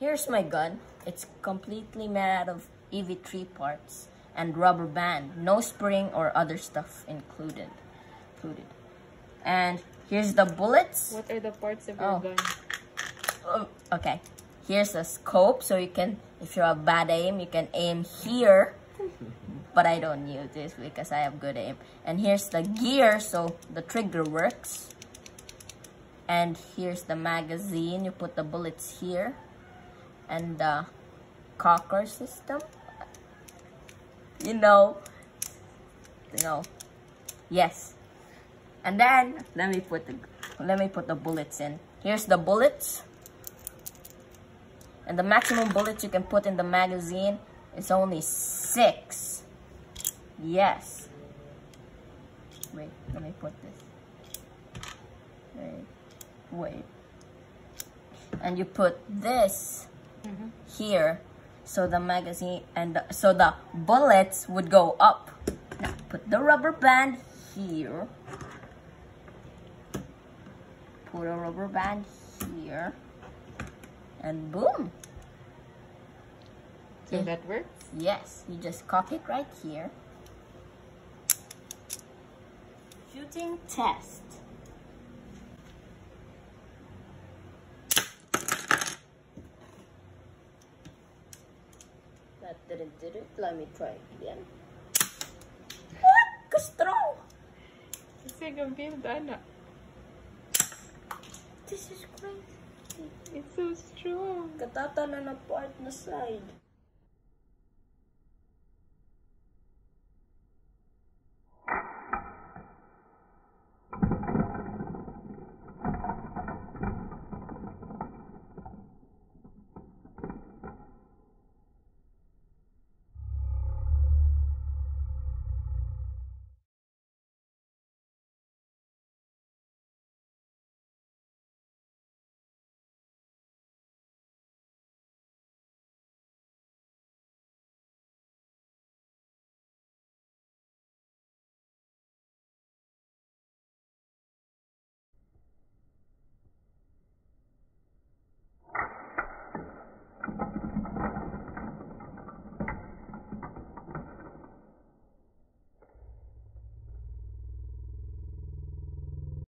Here's my gun. It's completely made out of EV3 parts and rubber band. No spring or other stuff included. And here's the bullets. What are the parts of your gun? Oh, okay. Here's a scope, so you can, if you have bad aim, you can aim here. But I don't use this because I have good aim. And here's the gear, so the trigger works. And here's the magazine. You put the bullets here. And the cocker system. You know. Yes. And then let me put the bullets in. Here's the bullets. And the maximum bullets you can put in the magazine is only 6. Yes. Wait, let me put this. Wait. And you put this here, so the magazine so the bullets would go up. Now put the rubber band here. Put a rubber band here. And boom. So that works? Yes, you just cock it right here. Shooting test. That didn't do it. Let me try again. What? Ka-strong! Kasi gambida na. This is crazy. It's so strong. Katata na part na side.